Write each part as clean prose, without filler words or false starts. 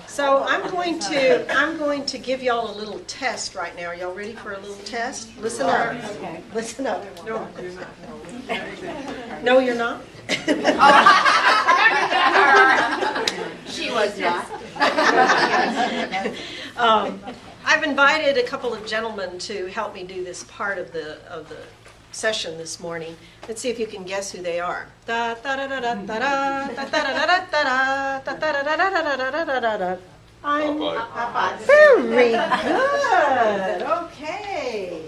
So I'm going to give y'all a little test right now. Are y'all ready for a little test? Listen up. Okay. Listen up. No, you're not. No, you're not. She was not. I've invited a couple of gentlemen to help me do this part of the session this morning. Let's see if you can guess who they are. Very good. Okay.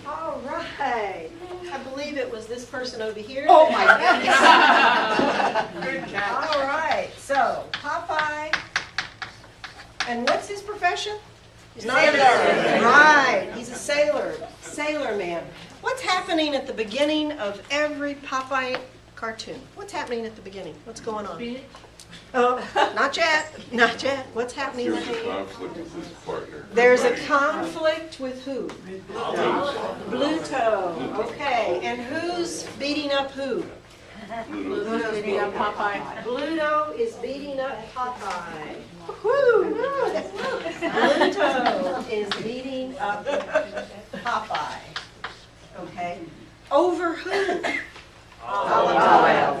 All right. I believe it was this person over here. Oh my goodness. All right. So Popeye. And what's his profession? He's not a sailor. Right. He's a sailor. Sailor man. What's happening at the beginning of every Popeye cartoon? What's happening at the beginning? What's going on? Not yet. Not yet. What's happening? There's a conflict with his partner. There's a conflict with who? Bluto. Okay. And who's beating up who? Pluto. Beating up Popeye. Bluto is beating up Popeye. Woo! Bluto is beating up Popeye. Okay. Over who? Olive oil.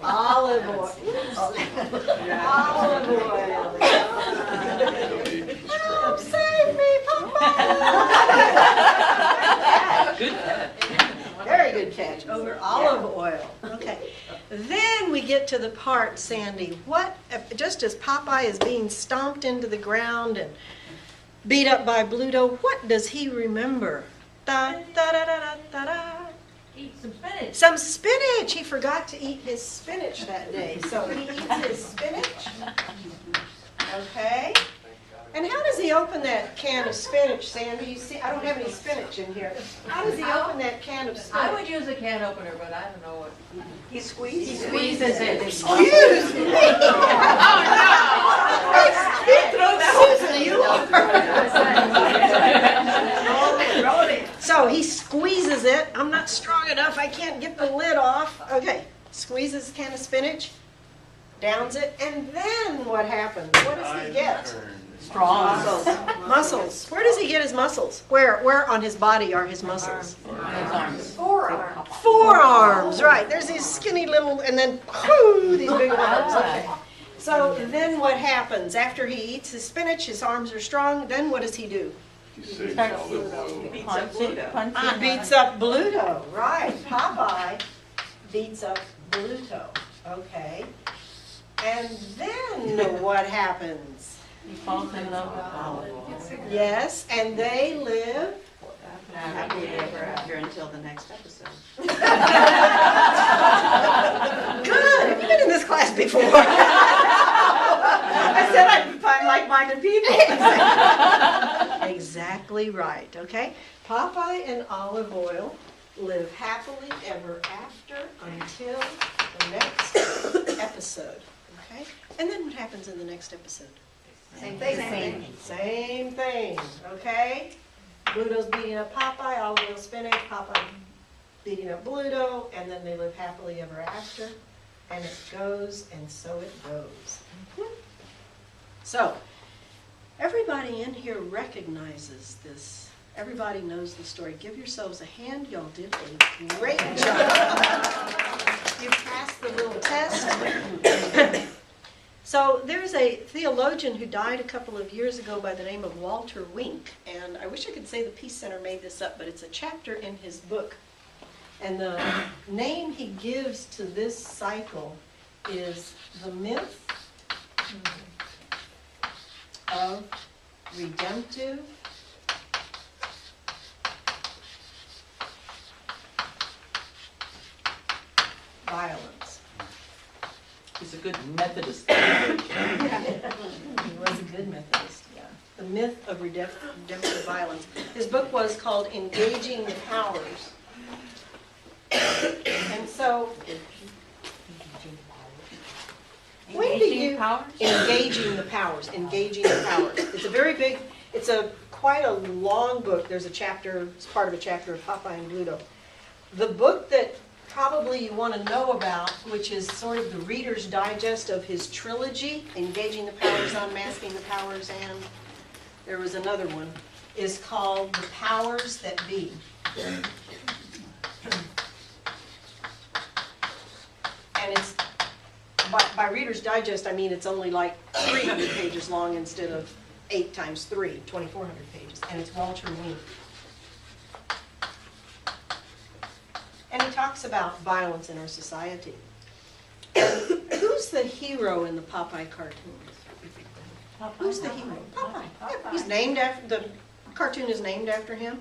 Olive oil. Olive oil. Help, save me, Popeye! Good catch. Very good catch. Over olive oil. Okay. Then we get to the part, Sandy. What? Just as Popeye is being stomped into the ground and beat up by Bluto, what does he remember? Da, da, da, da, da, da, da. Eat some spinach. Some spinach. He forgot to eat his spinach that day, so he eats his spinach. Okay. And how does he open that can of spinach, Sandy? You see, I don't have any spinach in here. How does he open that can of spinach? I would use a can opener, but I don't know what. He squeezes. He squeezes it. Excuse me. Oh no! So he squeezes it. I'm not strong enough. I can't get the lid off. Okay. Squeezes a can of spinach, downs it, and then what happens? What does he get? Strong. Muscles. Where does he get his muscles? Where on his body are his muscles? Forearms. Forearms, right. There's these skinny little, and then whoo, these big arms. Okay. So then what happens? After he eats his spinach, his arms are strong, then what does he do? He saves olive oil. He beats up Bluto, right. Popeye beats up Bluto. Okay. And then what happens? He falls in love with Olive. Yes, and they live Happily ever after until the next episode. Good. Have you been in this class before? I said I'd find like-minded people. Exactly right. Okay. Popeye and Olive Oil live happily ever after until the next episode. Okay. And then what happens in the next episode? Same thing. Same thing. Okay. Bluto's beating up Popeye, Olive Oil spinach, Popeye beating up Bluto, and then they live happily ever after. And it goes, and so it goes. So, everybody in here recognizes this. Everybody knows the story. Give yourselves a hand. Y'all did a great job. You passed the little test. So there's a theologian who died a couple of years ago by the name of Walter Wink. And I wish I could say the Peace Center made this up, but it's a chapter in his book. And the name he gives to this cycle is The Myth of Redemptive Violence. He's a good Methodist. He was a good Methodist, yeah. The Myth of Redemptive Violence. His book was called Engaging the Powers. And so, when do you... Engaging the Powers. Engaging the Powers. It's a very big, it's quite a long book. There's a chapter, it's part of a chapter of Popeye and Bluto. The book that probably you want to know about, which is sort of the Reader's Digest of his trilogy, Engaging the Powers, Unmasking the Powers, and there was another one, is called The Powers That Be. And it's, by Reader's Digest, I mean it's only like 300 pages long instead of 8 times 3, 2,400 pages, and it's Walter Wink. And he talks about violence in our society. And who's the hero in the Popeye cartoons? Who's the hero? Popeye. Yeah, he's named after, the cartoon is named after him.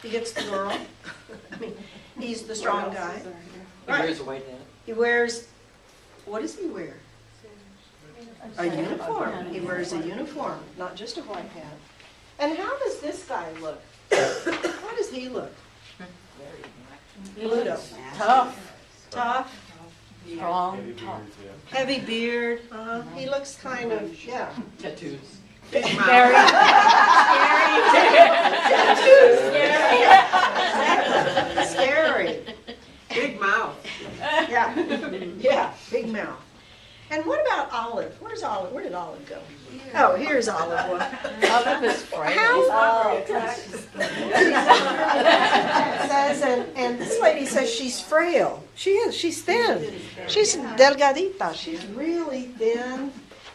He gets the girl. I mean, he's the strong guy. He wears a white hat. He wears, what does he wear? A uniform. He wears a uniform, not just a white hat. And how does this guy look? How does he look? Pluto. Tough, Tough, strong, tough. heavy beard. He looks kind of, yeah. Tattoos. Big mouth. Scary. Scary. Big mouth. Yeah, yeah, big mouth. And what about Olive? Where's Olive? Where did Olive go? Oh, here's Olive. Olive is frail. How? Says, and this lady says she's frail. She is. She's thin. She's delgadita. She's really thin.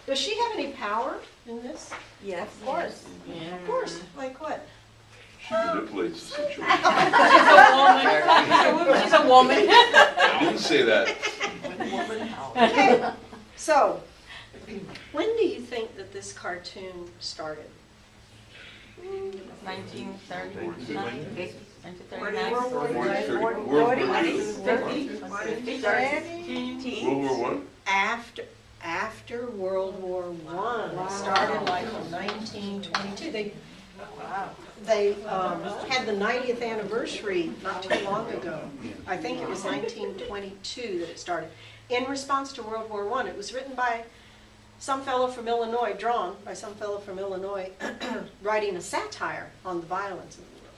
Does she have any power in this? Yes. Of course. Of course. Like what? She manipulates the situation. She's a woman. I didn't say that. Okay. So, when do you think that this cartoon started? 1939. 1939. World War World War I? After World War I. Started like in 1922. They had the 90th anniversary not too long ago. I think it was 1922 that it started. In response to World War I, it was written by some fellow from Illinois, drawn by some fellow from Illinois, writing a satire on the violence in the world.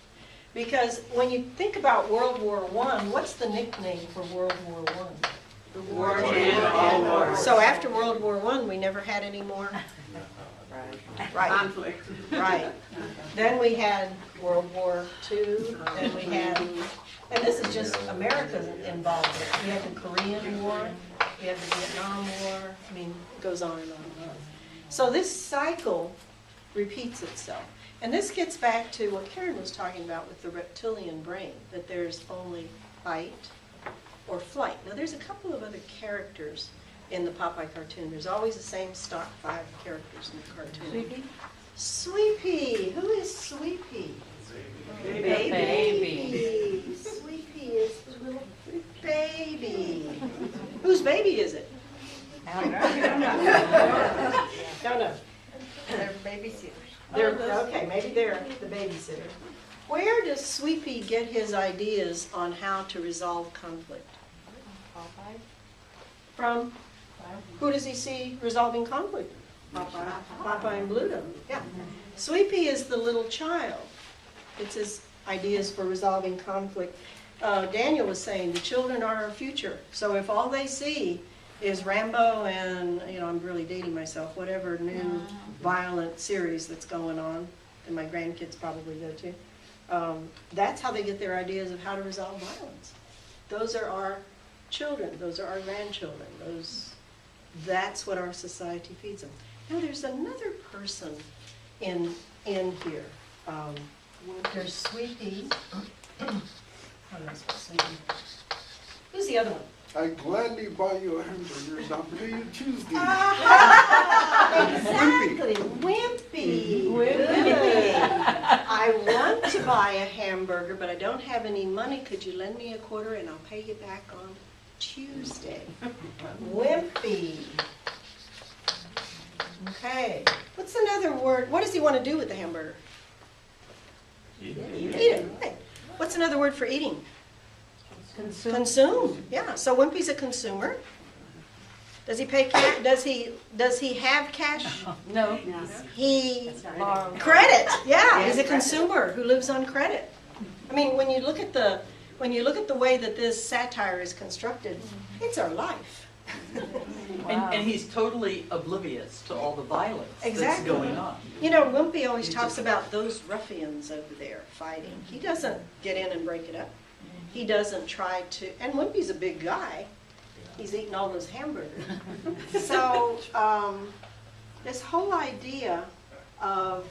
Because when you think about World War I, what's the nickname for World War I? The war to end all wars. So after World War I, we never had any more. Right. Conflict. Right. Then we had World War II, then we had, and this is just America's involvement. We had the Korean War, we had the Vietnam War, I mean, it goes on and on and on. So this cycle repeats itself. And this gets back to what Karen was talking about with the reptilian brain, that there's only fight or flight. Now there's a couple of other characters in the Popeye cartoon. There's always the same stock 5 characters in the cartoon. Sweepy? Sweepy. Who is Sweepy? Baby. Sweepy is the little baby. Whose baby is it? I Don't know. They're babysitters. Okay, maybe they're the babysitter. Where does Sweepy get his ideas on how to resolve conflict? From? Who does he see resolving conflict? Popeye and Bluto. Yeah. Sweepy is the little child. It's his ideas for resolving conflict. Daniel was saying the children are our future. So if all they see is Rambo and, I'm really dating myself, whatever new violent series that's going on, and my grandkids probably go to, that's how they get their ideas of how to resolve violence. Those are our children. Those are our grandchildren. That's what our society feeds them. Now there's another person in here. There's Sweepy. How do I spell Sweepy? Who's the other one? I gladly buy you a hamburger. I'll pay you Tuesday. Exactly, Wimpy. Good. I want to buy a hamburger, but I don't have any money. Could you lend me a quarter and I'll pay you back on Tuesday? Wimpy. Okay. What's another word? What does he want to do with the hamburger? Eat it. Right. What's another word for eating? Consume. Yeah. So Wimpy's a consumer. Does he pay cash? Does he have cash? No. He Borrow. credit. Yeah, he's a consumer who lives on credit. I mean, when you look at the when you look at the way that this satire is constructed, it's our life. And he's totally oblivious to all the violence that's Exactly. going on. You know, Wimpy always He talks just- about those ruffians over there fighting. He doesn't get in and break it up. He doesn't try to, and Wimpy's a big guy. He's eating all those hamburgers. So, this whole idea of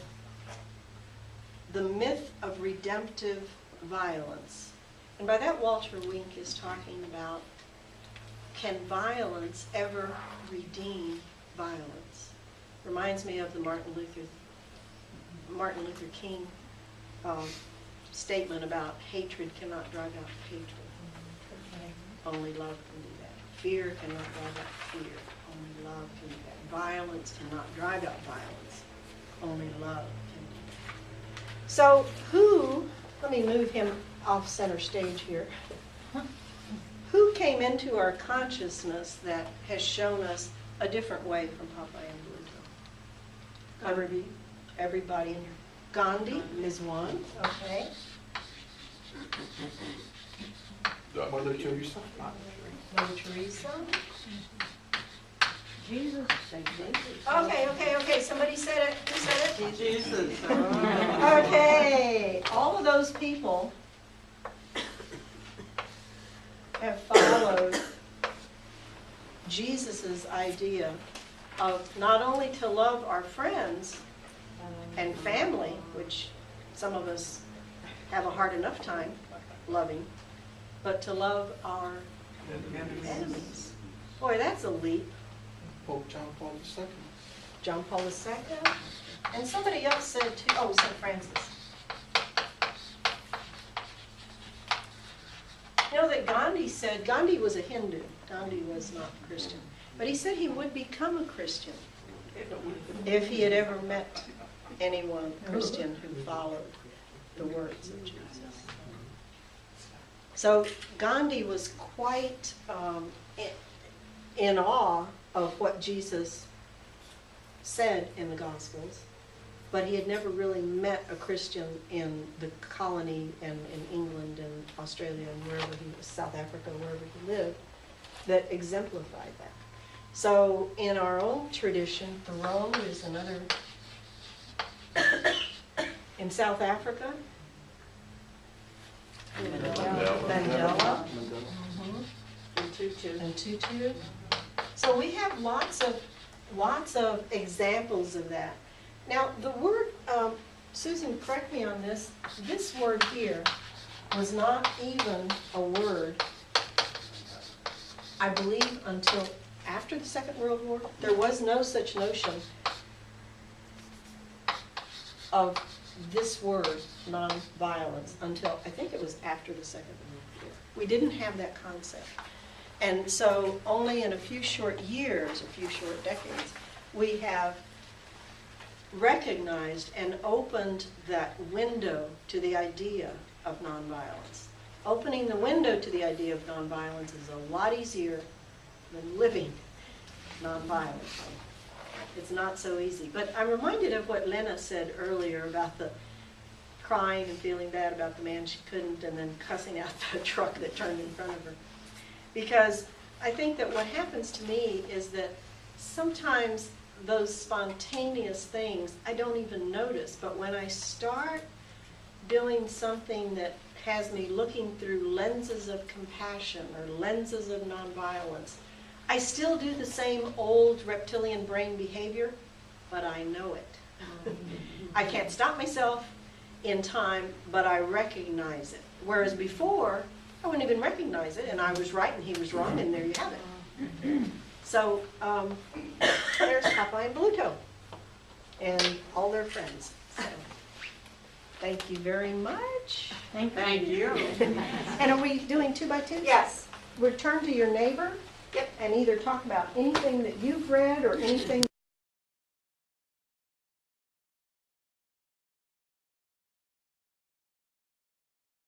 the myth of redemptive violence, and by that Walter Wink is talking about, can violence ever redeem violence? Reminds me of the Martin Luther King statement about hatred cannot drive out hatred. Only love can do that. Fear cannot drive out fear. Only love can do that. Violence cannot drive out violence. Only love can do that. So let me move him off center stage here. Who came into our consciousness that has shown us a different way from Popeye and Bluto? Everybody in here. Gandhi is one, okay. Mother Teresa. Mother Teresa. Jesus said Jesus. Okay, somebody said it. Who said it? Jesus. Okay, all of those people have followed Jesus's idea of not only to love our friends and family, which some of us have a hard enough time loving, but to love our enemies. Boy, that's a leap. Pope John Paul II. John Paul II, and somebody else said too, oh, St. Francis. You know that Gandhi said, Gandhi was a Hindu, Gandhi was not Christian, but he said he would become a Christian if he had ever met anyone Christian who followed the words of Jesus. So Gandhi was quite in awe of what Jesus said in the Gospels, but he had never really met a Christian in the colony and in England and Australia and wherever he was, South Africa, wherever he lived, that exemplified that. So in our own tradition, Thoreau is another. In South Africa, Mandela, and Tutu. So we have lots of examples of that. Now the word, Susan, correct me on this. This word here was not even a word, I believe, until after the Second World War. There was no such notion of this word, nonviolence, until I think it was after the Second World War. We didn't have that concept. And so only in a few short years, a few short decades, we have recognized and opened that window to the idea of nonviolence. Opening the window to the idea of nonviolence is a lot easier than living nonviolently. It's not so easy. But I'm reminded of what Lena said earlier about the crying and feeling bad about the man she couldn't, and then cussing out the truck that turned in front of her. Because I think that what happens to me is that sometimes those spontaneous things I don't even notice, but when I start doing something that has me looking through lenses of compassion or lenses of nonviolence, I still do the same old reptilian brain behavior, but I know it. I can't stop myself in time, but I recognize it. Whereas before, I wouldn't even recognize it, and I was right and he was wrong, and there you have it. So there's Popeye and Bluto and all their friends. So, thank you very much. Thank you. And are we doing 2 by 2? Yes. Return to your neighbor. Yep. And either talk about anything that you've read or anything